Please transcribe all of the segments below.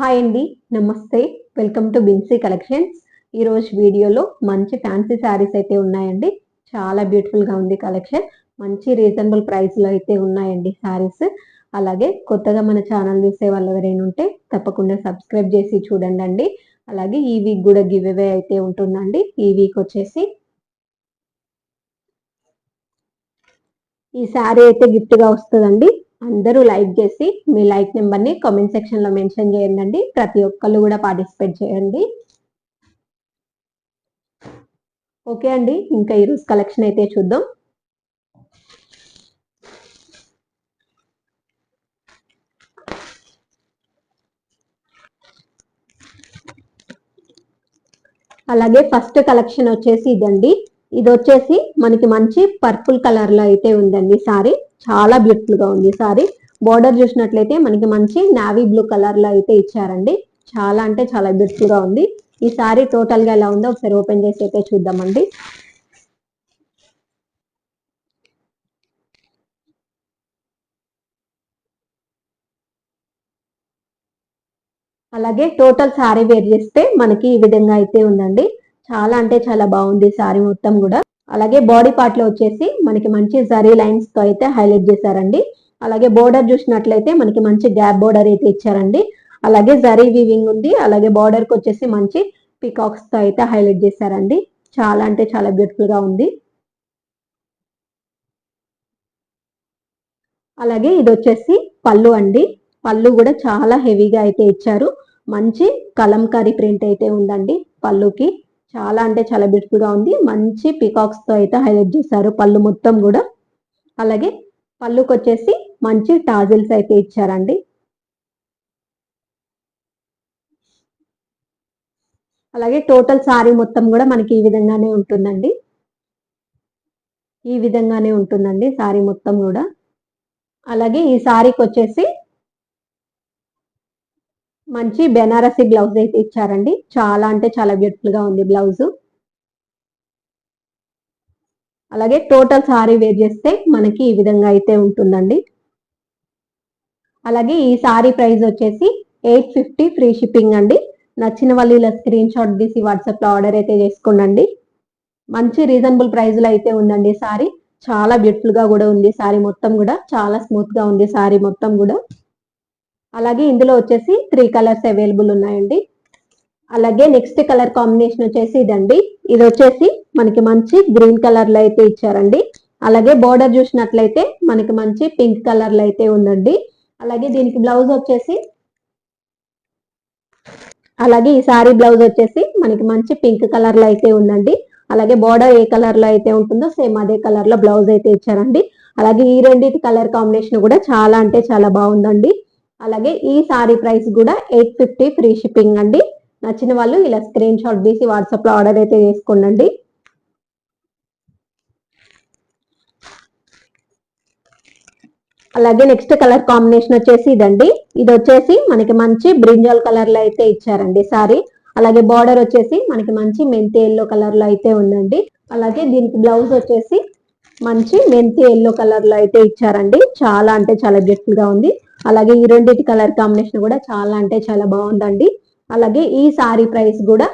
Hi అండి, నమస్తే. Welcome to Binsy collections. ఈరోజు వీడియోలో మంచి ఫ్యాన్సీ శారీస్ అయితే ఉన్నాయండి. చాలా బ్యూటిఫుల్గా ఉంది కలెక్షన్. మంచి రీజనబుల్ ప్రైస్లో అయితే ఉన్నాయండి శారీస్. అలాగే కొత్తగా మన ఛానల్ చూసే వాళ్ళు ఎవరైనా ఉంటే తప్పకుండా సబ్స్క్రైబ్ చేసి చూడండి. అలాగే ఈ వీక్ కూడా గివ్ అవే అయితే ఉంటుందండి. ఈ వీక్ వచ్చేసి ఈ శారీ అయితే గిఫ్ట్గా వస్తుందండి. అందరూ లైక్ చేసి మీ లైక్ నెంబర్ని కామెంట్ సెక్షన్లో మెన్షన్ చేయండి. ప్రతి ఒక్కళ్ళు కూడా పార్టిసిపేట్ చేయండి. ఓకే అండి, ఇంకా ఈరోజు కలెక్షన్ అయితే చూద్దాం. అలాగే ఫస్ట్ కలెక్షన్ వచ్చేసి ఇదండి. ఇది వచ్చేసి మనకి మంచి పర్పుల్ కలర్ లో అయితే ఉందండి సారీ. చాలా బ్యూటిఫుల్ గా ఉంది సారీ. బోర్డర్ చూసినట్లయితే మనకి మంచి నావీ బ్లూ కలర్ లో అయితే ఇచ్చారండి. చాలా అంటే చాలా బ్యూటిఫుల్ గా ఉంది. ఈ సారీ టోటల్ గా ఎలా ఉందో ఒకసారి ఓపెన్ చేసి అయితే చూద్దామండి. అలాగే టోటల్ సారీ వేర్ చేస్తే మనకి ఈ విధంగా అయితే ఉందండి. చాలా అంటే చాలా బాగుంది సారీ మొత్తం కూడా. అలాగే బాడీ పార్ట్ లో వచ్చేసి మనకి మంచి జరీ లైన్స్ తో అయితే హైలైట్ చేశారండి. అలాగే బోర్డర్ చూసినట్లయితే మనకి మంచి గ్యాప్ బోర్డర్ అయితే ఇచ్చారండి. అలాగే జరీ వీవింగ్ ఉంది. అలాగే బోర్డర్ కి వచ్చేసి మంచి పికాక్స్ తో అయితే హైలైట్ చేశారండి. చాలా అంటే చాలా బ్యూటిఫుల్ గా ఉంది. అలాగే ఇది వచ్చేసి పళ్ళు అండి. పళ్ళు కూడా చాలా హెవీగా అయితే ఇచ్చారు. మంచి కలంకారీ ప్రింట్ అయితే ఉందండి పళ్ళుకి. చాలా అంటే చాలా బ్యూటిఫుల్ గా ఉంది. మంచి పికాక్స్ తో అయితే హైలైట్ చేశారు పళ్ళు మొత్తం కూడా. అలాగే పళ్ళుకి వచ్చేసి మంచి టాజిల్స్ అయితే ఇచ్చారండి. అలాగే టోటల్ సారీ మొత్తం కూడా మనకి ఈ విధంగానే ఉంటుందండి. ఈ విధంగానే ఉంటుందండి సారీ మొత్తం కూడా. అలాగే ఈ సారీకి వచ్చేసి మంచి బెనారసీ బ్లౌజ్ అయితే ఇచ్చారండి. చాలా అంటే చాలా బ్యూటిఫుల్ గా ఉంది బ్లౌజ్. అలాగే టోటల్ సారీ వేర్ చేస్తే మనకి ఈ విధంగా అయితే ఉంటుందండి. అలాగే ఈ సారీ ప్రైస్ వచ్చేసి 850 ఫ్రీ షిప్పింగ్ అండి. నచ్చిన వాళ్ళు ఇలా స్క్రీన్ షాట్ తీసి వాట్సాప్ లో ఆర్డర్ అయితే చేసుకోండి. మంచి రీజనబుల్ ప్రైస్ లో అయితే ఉందండి సారీ. చాలా బ్యూటిఫుల్ గా కూడా ఉంది సారీ మొత్తం కూడా. చాలా స్మూత్ గా ఉంది సారీ మొత్తం కూడా. అలాగే ఇందులో వచ్చేసి 3 కలర్స్ అవైలబుల్ ఉన్నాయండి. అలాగే నెక్స్ట్ కలర్ కాంబినేషన్ వచ్చేసి ఇదండి. ఇది వచ్చేసి మనకి మంచి గ్రీన్ కలర్ లో అయితే ఇచ్చారండి. అలాగే బోర్డర్ చూసినట్లయితే మనకి మంచి పింక్ కలర్ లో అయితే ఉందండి. అలాగే దీనికి బ్లౌజ్ వచ్చేసి అలాగే ఈ సారీ బ్లౌజ్ వచ్చేసి మనకి మంచి పింక్ కలర్ లో అయితే ఉందండి. అలాగే బోర్డర్ ఏ కలర్ లో అయితే ఉంటుందో సేమ్ అదే కలర్ లో బ్లౌజ్ అయితే ఇచ్చారండి. అలాగే ఈ రెండింటి కలర్ కాంబినేషన్ కూడా చాలా అంటే చాలా బాగుందండి. అలాగే ఈ సారీ ప్రైస్ కూడా 850 ఫ్రీ షిప్పింగ్ అండి. నచ్చిన వాళ్ళు ఇలా స్క్రీన్ షాట్ తీసి వాట్సాప్ లో ఆర్డర్ అయితే చేసుకోండి. అలాగే నెక్స్ట్ కలర్ కాంబినేషన్ వచ్చేసి ఇదండి. ఇది వచ్చేసి మనకి మంచి బ్రింజాల్ కలర్ లో అయితే ఇచ్చారండి సారీ. అలాగే బార్డర్ వచ్చేసి మనకి మంచి మెంతి ఎల్లో కలర్ లో అయితే ఉందండి. అలాగే దీనికి బ్లౌజ్ వచ్చేసి మంచి మెంతి ఎల్లో కలర్ లో అయితే ఇచ్చారండి. చాలా అంటే చాలా బ్యూటిఫుల్ గా ఉంది. అలాగే ఈ రెండింటి కలర్ కాంబినేషన్ కూడా చాలా అంటే చాలా బాగుందండి. అలాగే ఈ సారీ ప్రైస్ కూడా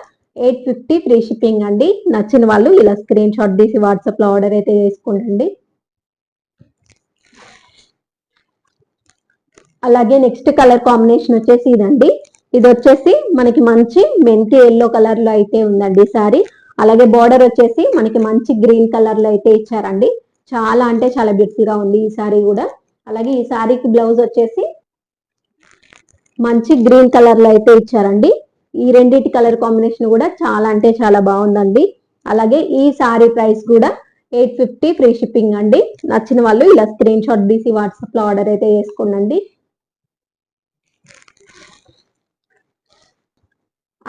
850 ఫ్రీ షిప్పింగ్ అండి. నచ్చిన వాళ్ళు ఇలా స్క్రీన్ షాట్ తీసి వాట్సాప్ లో ఆర్డర్ అయితే చేసుకోండి. అలాగే నెక్స్ట్ కలర్ కాంబినేషన్ వచ్చేసి ఇదండి. ఇది వచ్చేసి మనకి మంచి మెంతి ఎల్లో కలర్ లో అయితే ఉందండి సారీ. అలాగే బార్డర్ వచ్చేసి మనకి మంచి గ్రీన్ కలర్ లో అయితే ఇచ్చారండి. చాలా అంటే చాలా బ్యూటిఫుల్ గా ఉంది ఈ సారీ కూడా. అలాగే ఈ సారీకి బ్లౌజ్ వచ్చేసి మంచి గ్రీన్ కలర్ లో అయితే ఇచ్చారండి. ఈ రెండింటి కలర్ కాంబినేషన్ కూడా చాలా అంటే చాలా బాగుందండి. అలాగే ఈ సారీ ప్రైస్ కూడా 850 ఫ్రీ షిప్పింగ్ అండి. నచ్చిన వాళ్ళు ఇలా స్క్రీన్ షాట్ తీసి వాట్సాప్ లో ఆర్డర్ అయితే చేసుకోండి.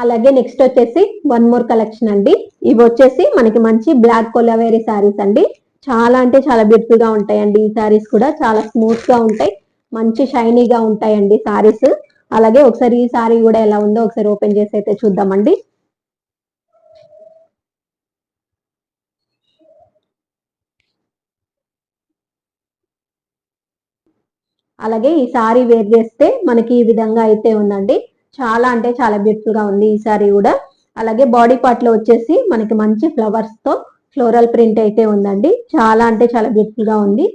అలాగే నెక్స్ట్ వచ్చేసి వన్ మోర్ కలెక్షన్ అండి. ఇవి వచ్చేసి మనకి మంచి బ్లాక్ కొలావేరీ శారీస్ అండి. చాలా అంటే చాలా బ్యూటిఫుల్ గా ఉంటాయండి. ఈ శారీస్ కూడా చాలా స్మూత్ గా ఉంటాయి. మంచి షైనీగా ఉంటాయండి శారీస్. అలాగే ఒకసారి ఈ శారీ కూడా ఎలా ఉందో ఒకసారి ఓపెన్ చేసి అయితే చూద్దామండి. అలాగే ఈ సారీ వేర్ చేస్తే మనకి ఈ విధంగా అయితే ఉందండి. చాలా అంటే చాలా బ్యూటిఫుల్ గా ఉంది ఈ సారీ కూడా. అలాగే బాడీ పార్ట్ లో వచ్చేసి మనకి మంచి ఫ్లవర్స్ తో ఫ్లోరల్ ప్రింట్ అయితే ఉందండి. చాలా అంటే చాలా బ్యూటిఫుల్ గా ఉంది.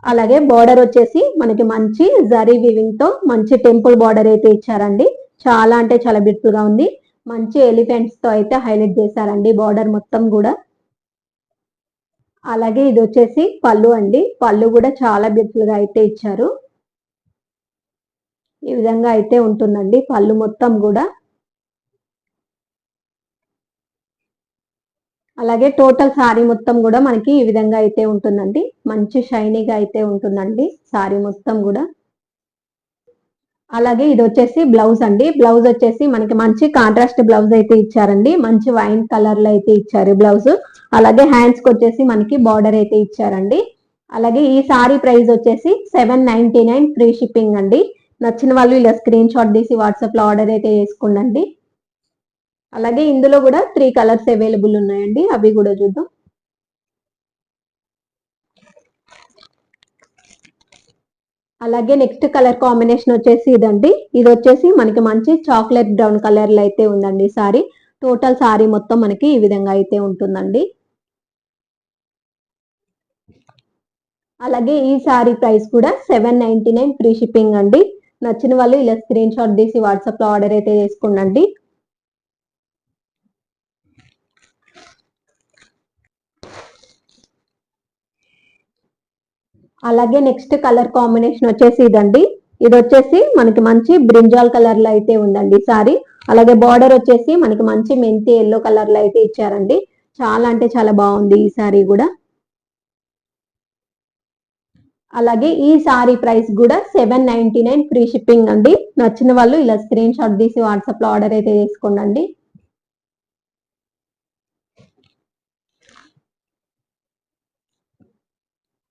అలాగే బార్డర్ వచ్చేసి మనకి మంచి జరీ వివింగ్ తో మంచి టెంపుల్ బార్డర్ అయితే ఇచ్చారండి. చాలా అంటే చాలా బ్యూటిఫుల్ గా ఉంది. మంచి ఎలిఫెంట్స్ తో అయితే హైలైట్ చేశారండి బార్డర్ మొత్తం కూడా. అలాగే ఇది వచ్చేసి పళ్ళు అండి. పళ్ళు కూడా చాలా బ్యూటిఫుల్ గా అయితే ఇచ్చారు. ఈ విధంగా అయితే ఉంటుందండి పళ్ళు మొత్తం కూడా. అలాగే టోటల్ సారీ మొత్తం కూడా మనకి ఈ విధంగా అయితే ఉంటుందండి. మంచి షైనీగా అయితే ఉంటుందండి సారీ మొత్తం కూడా. అలాగే ఇది వచ్చేసి బ్లౌజ్ అండి. బ్లౌజ్ వచ్చేసి మనకి మంచి కాంట్రాస్ట్ బ్లౌజ్ అయితే ఇచ్చారండి. మంచి వైన్ కలర్ లో అయితే ఇచ్చారు బ్లౌజ్. అలాగే హ్యాండ్స్ కి వచ్చేసి మనకి బార్డర్ అయితే ఇచ్చారండి. అలాగే ఈ సారీ ప్రైస్ వచ్చేసి 799 ఫ్రీ షిప్పింగ్ అండి. నచ్చిన వాళ్ళు ఇలా స్క్రీన్ షాట్ తీసి వాట్సాప్ లో ఆర్డర్ అయితే చేసుకోండి. అలాగే ఇందులో కూడా 3 కలర్స్ అవైలబుల్ ఉన్నాయండి. అవి కూడా చూద్దాం. అలాగే నెక్స్ట్ కలర్ కాంబినేషన్ వచ్చేసి ఇదండి. ఇది వచ్చేసి మనకి మంచి చాక్లెట్ బ్రౌన్ కలర్ లో అయితే ఉందండి సారీ. టోటల్ సారీ మొత్తం మనకి ఈ విధంగా అయితే ఉంటుందండి. అలాగే ఈ సారీ ప్రైస్ కూడా 799 ఫ్రీ షిప్పింగ్ అండి. నచ్చిన వాళ్ళు ఇలా స్క్రీన్ షాట్ తీసి వాట్సాప్ లో ఆర్డర్ అయితే చేసుకోండి. అలాగే నెక్స్ట్ కలర్ కాంబినేషన్ వచ్చేసి ఇదండి. ఇది వచ్చేసి మనకి మంచి బ్రింజాల్ కలర్ లో అయితే ఉందండి సారీ. అలాగే బార్డర్ వచ్చేసి మనకి మంచి మెంతి ఎల్లో కలర్ లో అయితే ఇచ్చారండి. చాలా అంటే చాలా బాగుంది ఈ సారీ కూడా. అలాగే ఈ సారీ ప్రైస్ కూడా 799 ఫ్రీ షిప్పింగ్ అండి. నచ్చిన వాళ్ళు ఇలా స్క్రీన్ షాట్ తీసి వాట్సాప్ లో ఆర్డర్ అయితే చేసుకోండి.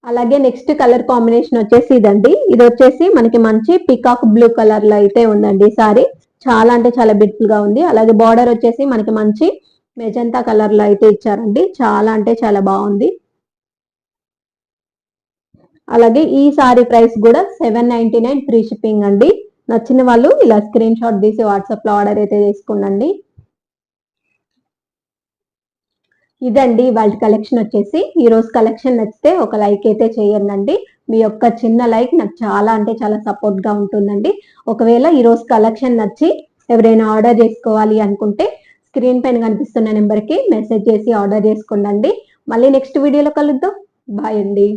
అలాగే నెక్స్ట్ కలర్ కాంబినేషన్ వచ్చేసి ఇదండి. ఇది వచ్చేసి మనకి మంచి పికాక్ బ్లూ కలర్ లో అయితే ఉందండి సారీ. చాలా అంటే చాలా బ్యూటిఫుల్ గా ఉంది. అలాగే బార్డర్ వచ్చేసి మనకి మంచి మెజంతా కలర్ లో అయితే ఇచ్చారండి. చాలా అంటే చాలా బాగుంది. అలాగే ఈ సారీ ప్రైస్ కూడా 799 ఫ్రీ షిప్పింగ్ అండి. నచ్చిన వాళ్ళు ఇలా స్క్రీన్ షాట్ తీసి వాట్సాప్ లో ఆర్డర్ అయితే చేసుకోండి. ఇదండి వాళ్ళ కలెక్షన్ వచ్చేసి. ఈ రోజు కలెక్షన్ నచ్చితే ఒక లైక్ అయితే చేయండి. మీ యొక్క చిన్న లైక్ నాకు చాలా అంటే చాలా సపోర్ట్ గా ఉంటుందండి. ఒకవేళ ఈ రోజు కలెక్షన్ నచ్చి ఎవరైనా ఆర్డర్ చేసుకోవాలి అనుకుంటే స్క్రీన్ పైన కనిపిస్తున్న నెంబర్ కి మెసేజ్ చేసి ఆర్డర్ చేసుకోండి. మళ్ళీ నెక్స్ట్ వీడియోలో కలుద్దాం. బాయ్ అండి.